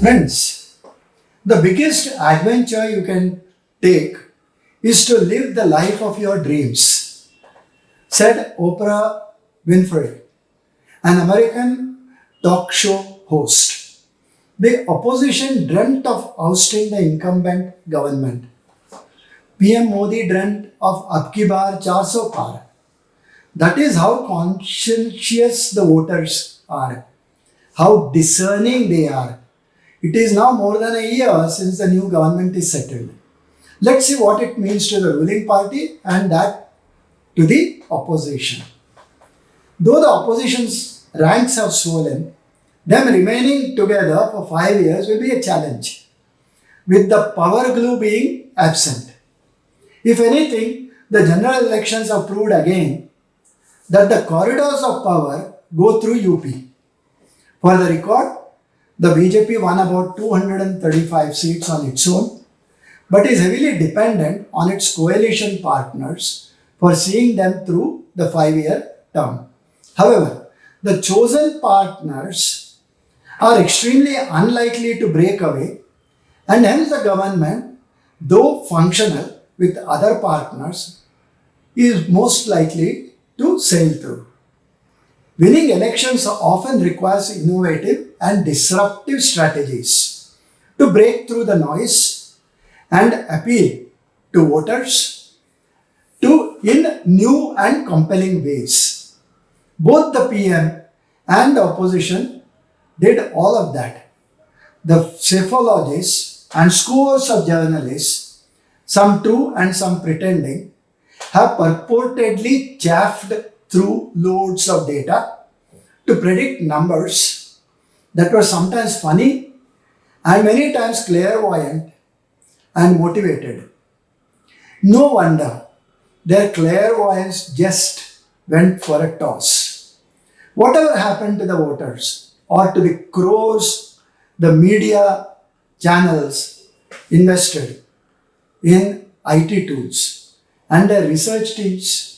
Friends, the biggest adventure you can take is to live the life of your dreams, said Oprah Winfrey, an American talk show host. The opposition dreamt of ousting the incumbent government. PM Modi dreamt of Ab ki baar 400 par. That is how conscientious the voters are, how discerning they are. It is now more than a year since the new government is settled. Let's see what it means to the ruling party and that to the opposition. Though the opposition's ranks have swollen, them remaining together for 5 years will be a challenge, with the power glue being absent. If anything, the general elections have proved again that the corridors of power go through UP. For the record, the BJP won about 235 seats on its own, but is heavily dependent on its coalition partners for seeing them through the 5-year term. However, the chosen partners are extremely unlikely to break away, and hence the government, though functional with other partners, is most likely to sail through. Winning elections often requires innovative and disruptive strategies to break through the noise and appeal to voters in new and compelling ways. Both the PM and the opposition did all of that. The psephologists and scores of journalists, some true and some pretending, have purportedly chaffed through loads of data to predict numbers that were sometimes funny and many times clairvoyant and motivated. No wonder their clairvoyance just went for a toss. Whatever happened to the voters or to the crores the media channels invested in IT tools and their research teams?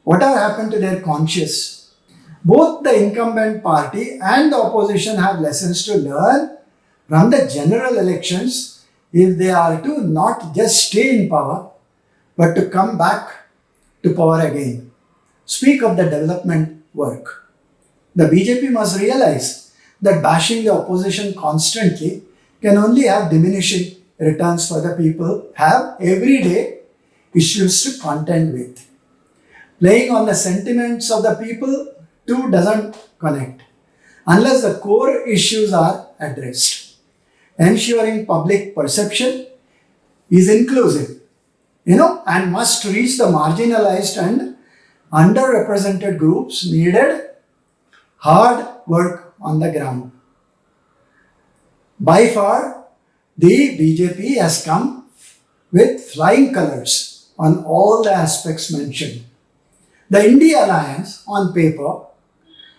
Whatever happened to their conscience? Both the incumbent party and the opposition have lessons to learn from the general elections if they are to not just stay in power, but to come back to power again. Speak of the development work. The BJP must realize that bashing the opposition constantly can only have diminishing returns for the people have everyday issues to contend with. Playing on the sentiments of the people too doesn't connect unless the core issues are addressed. Ensuring public perception is inclusive, and must reach the marginalized and underrepresented groups needed hard work on the ground. By far, the BJP has come with flying colors on all the aspects mentioned. The India Alliance, on paper,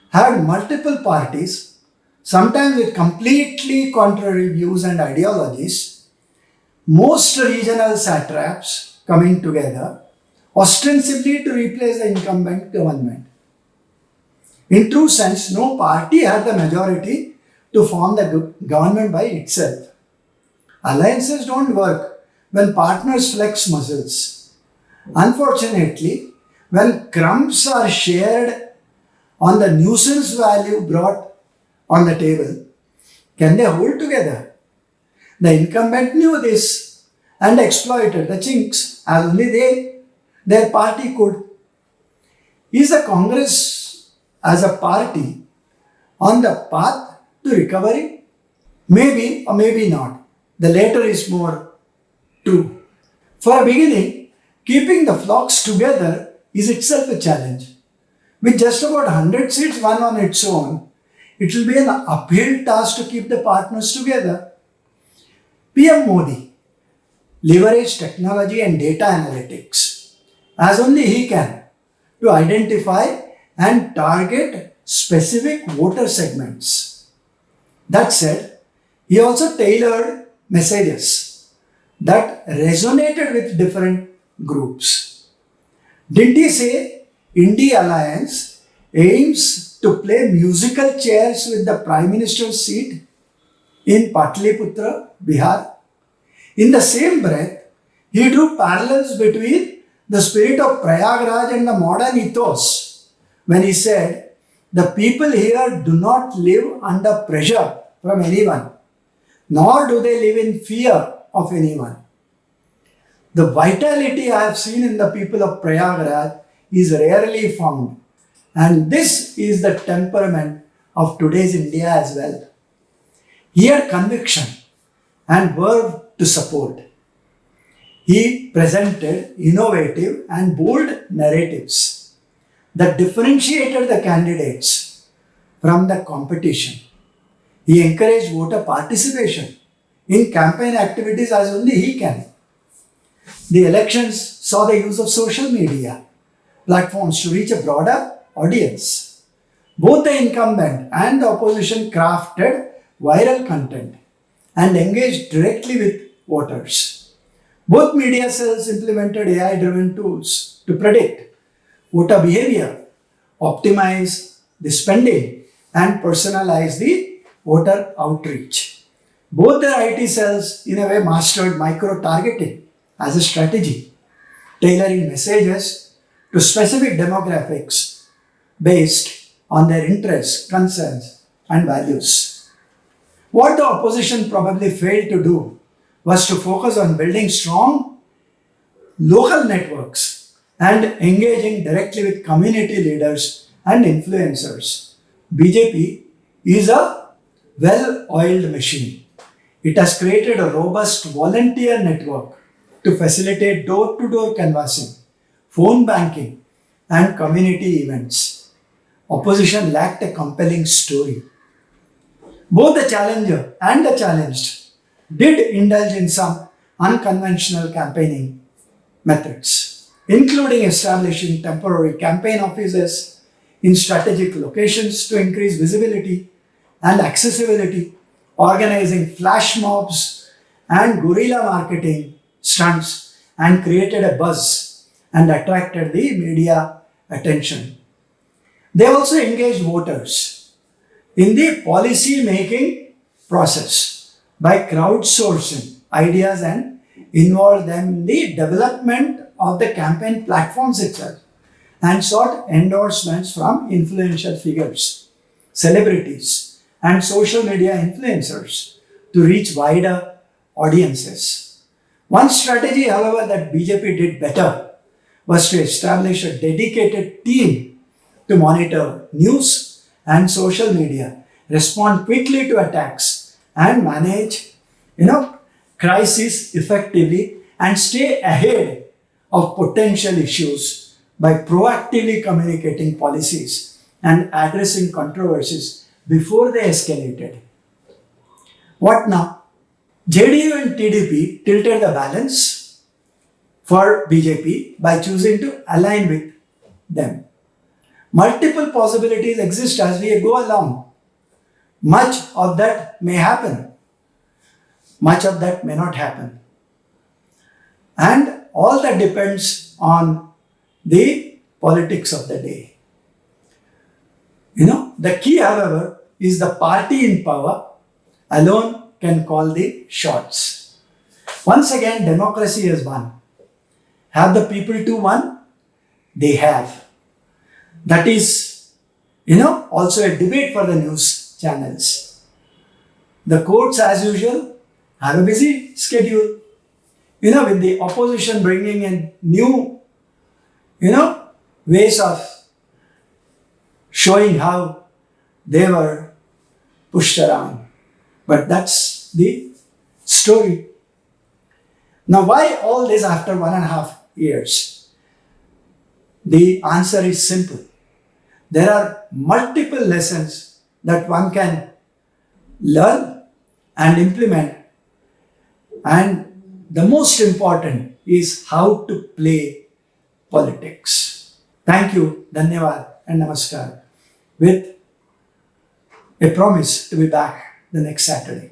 had multiple parties, sometimes with completely contrary views and ideologies, most regional satraps coming together, ostensibly to replace the incumbent government. In true sense, no party had the majority to form the government by itself. Alliances don't work when partners flex muscles. Unfortunately, when crumbs are shared on the nuisance value brought on the table, can they hold together? The incumbent knew this and exploited the chinks as only their party could. Is the Congress as a party on the path to recovery? Maybe or maybe not. The latter is more true. For a beginning, keeping the flocks together is itself a challenge. With just about 100 seats won on its own, it will be an uphill task to keep the partners together. PM Modi leveraged technology and data analytics as only he can to identify and target specific voter segments. That said, he also tailored messages that resonated with different groups. Didn't he say India Alliance aims to play musical chairs with the Prime Minister's seat? in Patliputra, Bihar. In the same breath, he drew parallels between the spirit of Prayagraj and the modern ethos when he said, the people here do not live under pressure from anyone, nor do they live in fear of anyone. The vitality I have seen in the people of Prayagraj is rarely found, and this is the temperament of today's India as well. He had conviction and verve to support. He presented innovative and bold narratives that differentiated the candidates from the competition. He encouraged voter participation in campaign activities as only he can. The elections saw the use of social media platforms to reach a broader audience. Both the incumbent and the opposition crafted viral content and engaged directly with voters. Both media cells implemented AI-driven tools to predict voter behavior, optimize the spending, and personalize the voter outreach. Both the IT cells, in a way, mastered micro-targeting as a strategy, tailoring messages to specific demographics based on their interests, concerns, and values. What the opposition probably failed to do was to focus on building strong local networks and engaging directly with community leaders and influencers. BJP is a well-oiled machine. It has created a robust volunteer network to facilitate door-to-door canvassing, phone banking, and community events. Opposition lacked a compelling story. Both the challenger and the challenged did indulge in some unconventional campaigning methods, including establishing temporary campaign offices in strategic locations to increase visibility and accessibility, organizing flash mobs and guerrilla marketing stunts, and created a buzz and attracted the media attention. They also engaged voters in the policy making process by crowdsourcing ideas and involved them in the development of the campaign platforms itself and sought endorsements from influential figures, celebrities, and social media influencers to reach wider audiences. One strategy, however, that BJP did better was to establish a dedicated team to monitor news and social media, respond quickly to attacks, and manage, crises effectively and stay ahead of potential issues by proactively communicating policies and addressing controversies before they escalated. What now? JDU and TDP tilted the balance for BJP by choosing to align with them. Multiple possibilities exist as we go along. Much of that may happen. Much of that may not happen. And all that depends on the politics of the day. The key, however, is the party in power alone can call the shots. Once again, democracy has won. Have the people too won? They have. That is, also a debate for the news channels. The courts, as usual, have a busy schedule. With the opposition bringing in new, ways of showing how they were pushed around. But that's the story. Now, why all this after 1.5 years? The answer is simple. There are multiple lessons that one can learn and implement, and the most important is how to play politics. Thank you, Dhanyavad and Namaskar, with a promise to be back the next Saturday.